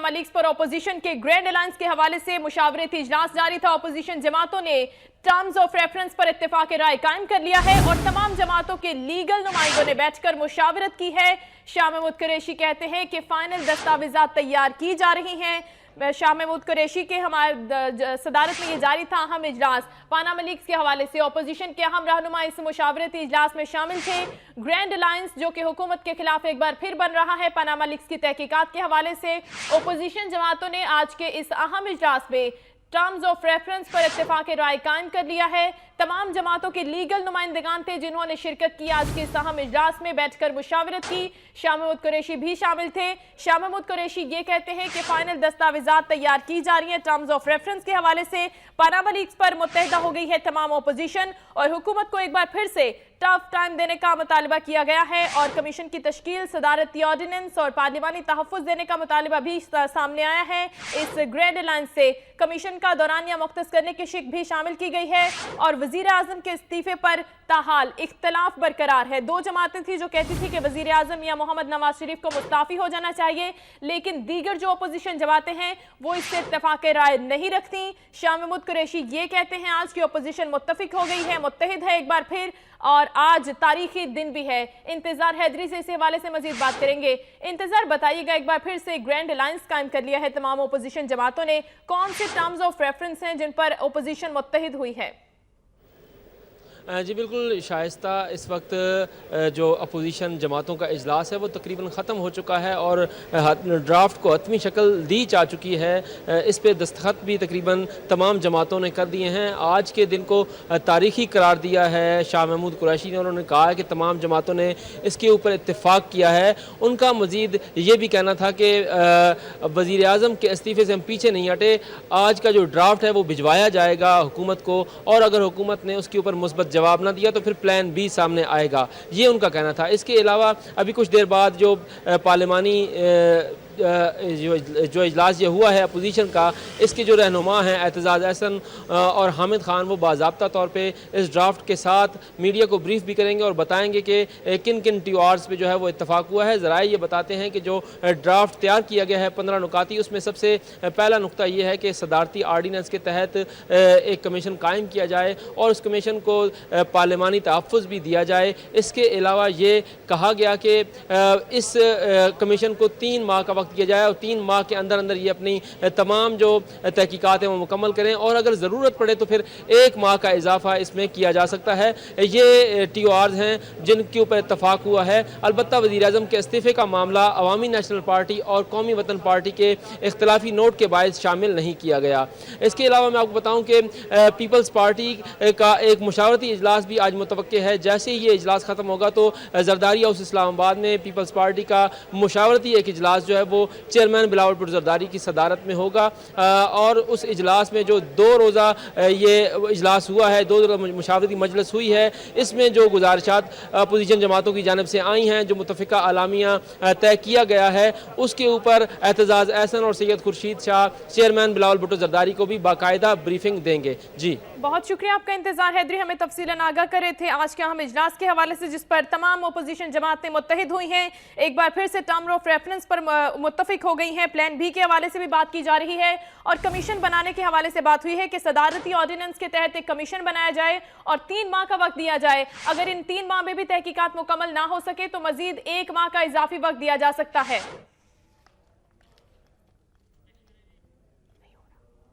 Panama leaks पर opposition के grand alliance के हवाले से मुशावरती इजलास जारी था। अपोजिशन जमातों ने टर्म्स ऑफ रेफरेंस पर इत्तेफाक राय कायम कर लिया है और तमाम जमातों के लीगल नुमाइंदों ने बैठकर मुशावरत की है। शाह महमूद कुरैशी कहते हैं कि फाइनल दस्तावेजात तैयार की जा रही हैं। शाह महमूद कुरैशी के हमारे सदारत में ये जारी था अहम इजलास पनामा लीक्स के हवाले से। अपोजिशन के अहम रहनुमा इस मुशावरती इजलास में शामिल थे। ग्रैंड अलायंस जो कि हुकूमत के खिलाफ एक बार फिर बन रहा है पनामा लीक्स की तहकीकात के हवाले से, अपोजिशन जमातों ने आज के इस अहम इजलास में टर्म्स ऑफ रेफरेंस पर इत्तेफाक राय कायम कर लिया है। तमाम जमातों के लीगल नुमाइंदगान थे जिन्होंने शिरकत की आज के इस अहम इजलास में, बैठकर मुशावरत की। शाह महमूद कुरैशी भी शामिल थे। शाह महमूद कुरैशी ये कहते हैं कि फाइनल दस्तावेजात तैयार की जा रही हैं टर्म्स ऑफ रेफरेंस के हवाले से। पनामा लीक्स पर मुत्तहिदा हो गई है तमाम अपोजिशन और हुकूमत को एक बार फिर से टफ टाइम देने का मुतालबा किया गया है और कमीशन की तश्कील, सदारती ऑर्डिनेंस और पार्लिमानी तहफ़्फ़ुज़ देने का मुतालबा भी सामने आया है। इस ग्रैंड अलायंस से कमीशन का दौरानिया मुख्तस करने की शिक भी शामिल की गई है और वज़ीर आज़म के इस्तीफे पर ताहाल इख्तलाफ बरकरार है। दो जमातें थी जो कहती थी कि वज़ीर आज़म या मोहम्मद नवाज शरीफ को मुस्ताफ़ी हो जाना चाहिए, लेकिन दीगर जो अपोजिशन जमातें हैं वो इससे इत्तेफाक राय नहीं रखती। शाह महमूद कुरैशी ये कहते हैं आज की अपोजिशन मुत्तफ़िक हो गई है, मुत्तहिद है एक बार फिर, और आज तारीखी दिन भी है। इंतजार हैदरी से इस हवाले से मजीद बात करेंगे। इंतजार बताइएगा, एक बार फिर से ग्रैंड अलायंस कायम कर लिया है तमाम अपोजिशन जमातों ने, कौन से टर्म्स ऑफ रेफरेंस हैं जिन पर अपोजिशन मुत्तहिद हुई है? जी बिल्कुल शाइस्ता, इस वक्त जो अपोजिशन जमातों का इजलास है वो तकरीबन ख़त्म हो चुका है और ड्राफ्ट को हतमी शक्ल दी जा चुकी है। इस पे दस्तखत भी तकरीबन तमाम जमातों ने कर दिए हैं। आज के दिन को तारीख़ी करार दिया है शाह महमूद कुरैशी ने। उन्होंने कहा कि तमाम जमातों ने इसके ऊपर इत्तेफाक किया है। उनका मज़ीद ये भी कहना था कि वज़ीर आज़म के इस्तीफ़े से हम पीछे नहीं हटे, आज का जो ड्राफ्ट है वो भिजवाया जाएगा हुकूमत को और अगर हुकूमत ने उसके ऊपर मुस्बत जवाब ना दिया तो फिर प्लान बी सामने आएगा, ये उनका कहना था। इसके अलावा अभी कुछ देर बाद जो पार्लिमानी जो इजलास ये हुआ है अपोजिशन का, इसके जो रहनुमा हैं एतजाज़ अहसन और हामिद खान, वो बाज़ाब्ता तौर पे इस ड्राफ्ट के साथ मीडिया को ब्रीफ भी करेंगे और बताएंगे कि किन किन TORs पे जो है वो इत्तफाक हुआ है। ज़राए ये बताते हैं कि जो ड्राफ्ट तैयार किया गया है 15 नुकाती, उसमें सबसे पहला नुक्ता ये है कि सदारती आर्डीनेंस के तहत एक कमीशन कायम किया जाए और उस कमीशन को पार्लिमानी तहफ़्फ़ुज़ भी दिया जाए। इसके अलावा ये कहा गया कि इस कमीशन को 3 माह का किया जाए और 3 माह के अंदर अंदर ये अपनी तमाम जो तहकीकात हैं वो मुकम्मल करें और अगर ज़रूरत पड़े तो फिर 1 माह का इजाफा इसमें किया जा सकता है। ये TORs हैं जिनके ऊपर इत्तफाक हुआ है। अलबत्ता वज़ीर आज़म के इस्तीफ़े का मामला अवामी नेशनल पार्टी और कौमी वतन पार्टी के इख्तलाफी नोट के बायस शामिल नहीं किया गया। इसके अलावा मैं आपको बताऊँ कि पीपल्स पार्टी का एक मुशावरती इजलास भी आज मुतवक्के है। जैसे ही ये इजलास ख़त्म होगा तो ज़रदारी हाउस इस्लामाबाद में पीपल्स पार्टी का मुशावरती एक इजलास जो है वो चेयरमैन बिलावल भुट्टो ज़रदारी की सदारत में होगा और उस इजलास में जो 2 रोज़ा ये इजलास हुआ है, 2 रोज़ा मुशावरती मजलिस हुई है, इसमें जो गुजारिशात अपोजिशन जमातों की जानिब से आई हैं, जो मुतफ़िका आलामिया तय किया गया है, उसके ऊपर एतजाज़ अहसन और सैयद खुर्शीद शाह चेयरमैन बिलावल भुट्टो ज़रदारी को भी बाकायदा ब्रीफिंग देंगे। जी बहुत शुक्रिया आपका इंतजार हैदरी, हमें तफसीलन आगाह करे थे आज के हम इजलास के हवाले से जिस पर तमाम अपोजिशन जमातें मुत्तहिद हुई हैं। एक बार फिर से टर्म ऑफ रेफरेंस पर मुत्तफिक हो गई हैं। प्लान बी के हवाले से भी बात की जा रही है और कमीशन बनाने के हवाले से बात हुई है कि सदारती ऑर्डिनेंस के तहत एक कमीशन बनाया जाए और 3 माह का वक्त दिया जाए। अगर इन 3 माह में भी तहकीकात मुकम्मल ना हो सके तो मजीद 1 माह का इजाफी वक्त दिया जा सकता है।